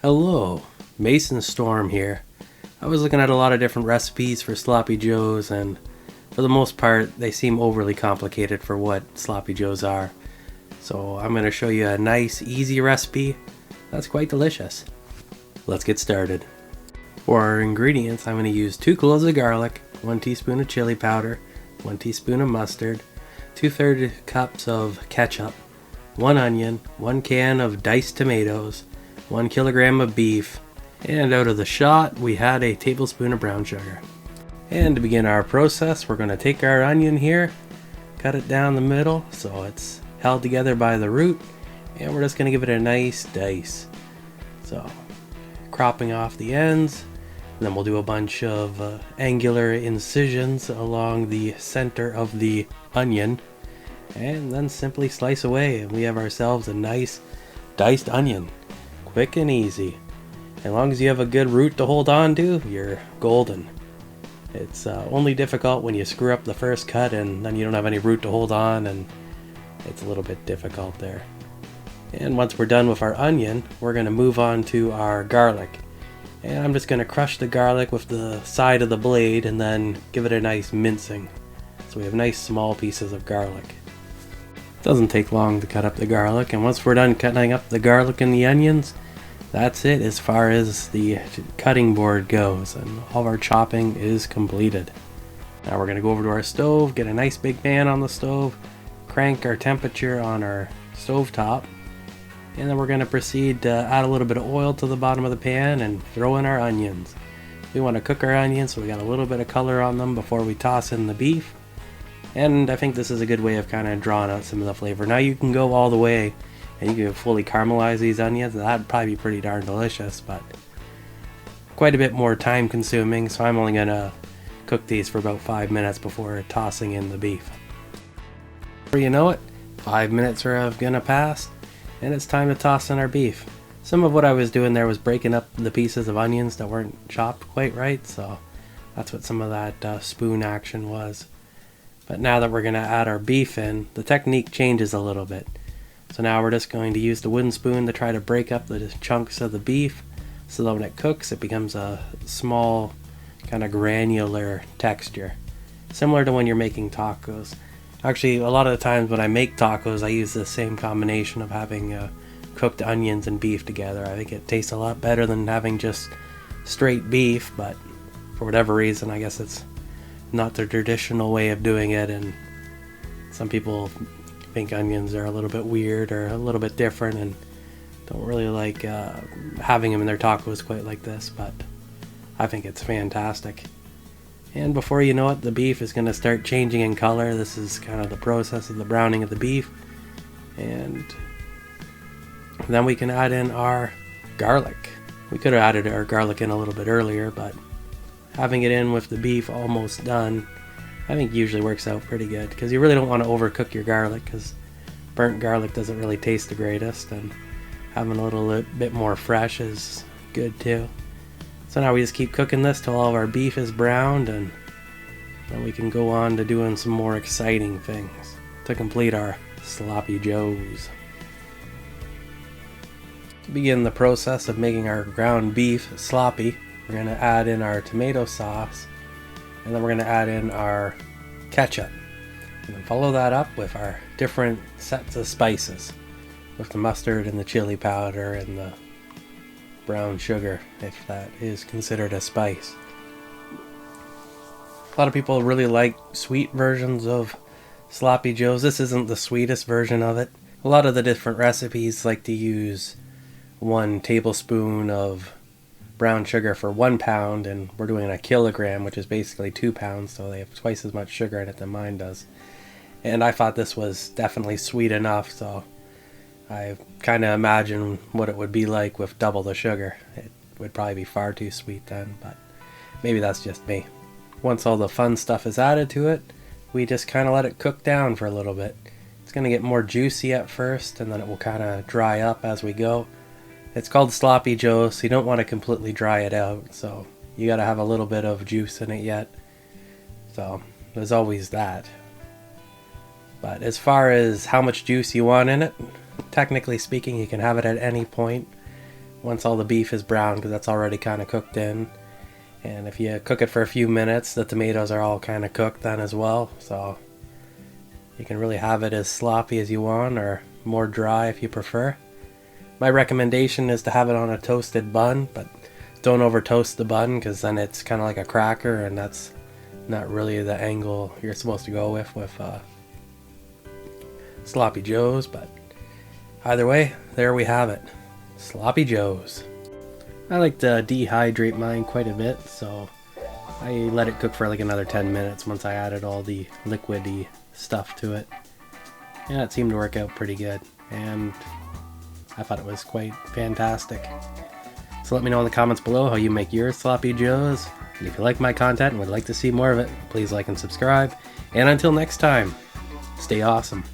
Hello, Mason Storm here. I was looking at a lot of different recipes for sloppy joes, and for the most part they seem overly complicated for what sloppy joes are. So I'm going to show you a nice easy recipe that's quite delicious. Let's get started. For our ingredients, I'm going to use 2 cloves of garlic, 1 teaspoon of chili powder, 1 teaspoon of mustard, 2/3 cups of ketchup, 1 onion, 1 can of diced tomatoes, 1 kilogram of beef, and out of the shot we had a tablespoon of brown sugar. And to begin our process, we're going to take our onion here, cut it down the middle so it's held together by the root, and we're just going to give it a nice dice. So cropping off the ends, and then we'll do a bunch of angular incisions along the center of the onion, and then simply slice away, and we have ourselves a nice diced onion. Quick and easy. As long as you have a good root to hold on to, you're golden. It's only difficult when you screw up the first cut and then you don't have any root to hold on, and it's a little bit difficult there. And once we're done with our onion, we're going to move on to our garlic. And I'm just going to crush the garlic with the side of the blade and then give it a nice mincing. So we have nice small pieces of garlic. Doesn't take long to cut up the garlic, and once we're done cutting up the garlic and the onions, that's it as far as the cutting board goes, and all of our chopping is completed. Now we're going to go over to our stove, get a nice big pan on the stove, crank our temperature on our stove top, and then we're going to proceed to add a little bit of oil to the bottom of the pan and throw in our onions. We want to cook our onions so we got a little bit of color on them before we toss in the beef. And I think this is a good way of kind of drawing out some of the flavor. Now you can go all the way and you can fully caramelize these onions, and that'd probably be pretty darn delicious, but quite a bit more time consuming, so I'm only going to cook these for about 5 minutes before tossing in the beef. Before you know it, 5 minutes are going to pass, and it's time to toss in our beef. Some of what I was doing there was breaking up the pieces of onions that weren't chopped quite right, so that's what some of that spoon action was. But now that we're going to add our beef in, the technique changes a little bit. So now we're just going to use the wooden spoon to try to break up the chunks of the beef so that when it cooks it becomes a small kind of granular texture. Similar to when you're making tacos. Actually, a lot of the times when I make tacos I use the same combination of having cooked onions and beef together. I think it tastes a lot better than having just straight beef, but for whatever reason I guess it's not the traditional way of doing it, and some people think onions are a little bit weird or a little bit different and don't really like having them in their tacos quite like this, but I think it's fantastic. And before you know it, the beef is going to start changing in color. This is kind of the process of the browning of the beef, and then we can add in our garlic. We could have added our garlic in a little bit earlier, but having it in with the beef almost done I think usually works out pretty good, because you really don't want to overcook your garlic, because burnt garlic doesn't really taste the greatest, and having a little bit more fresh is good too. So now we just keep cooking this till all of our beef is browned, and then we can go on to doing some more exciting things to complete our sloppy joes. To begin the process of making our ground beef sloppy, we're going to add in our tomato sauce, and then we're going to add in our ketchup, and then follow that up with our different sets of spices, with the mustard and the chili powder and the brown sugar, if that is considered a spice. A lot of people really like sweet versions of sloppy joes. This isn't the sweetest version of it. A lot of the different recipes like to use 1 tablespoon of brown sugar for 1 pound, and we're doing a kilogram, which is basically 2 pounds, so they have twice as much sugar in it than mine does. And I thought this was definitely sweet enough, so I kind of imagine what it would be like with double the sugar. It would probably be far too sweet then, but maybe that's just me. Once all the fun stuff is added to it, we just kind of let it cook down for a little bit. It's going to get more juicy at first, and then it will kind of dry up as we go. It's called sloppy joe, so you don't want to completely dry it out, so you got to have a little bit of juice in it yet. So there's always that. But as far as how much juice you want in it, technically speaking, you can have it at any point. once all the beef is brown, because that's already kind of cooked in. And if you cook it for a few minutes, the tomatoes are all kind of cooked then as well. So you can really have it as sloppy as you want, or more dry if you prefer. My recommendation is to have it on a toasted bun, but don't over toast the bun, because then it's kind of like a cracker, and that's not really the angle you're supposed to go with sloppy joes. But either way, there we have it, sloppy joes. I like to dehydrate mine quite a bit, so I let it cook for like another 10 minutes once I added all the liquidy stuff to it. Yeah, it seemed to work out pretty good, and I thought it was quite fantastic. So let me know in the comments below how you make your sloppy joes. And if you like my content and would like to see more of it, please like and subscribe. And until next time, stay awesome.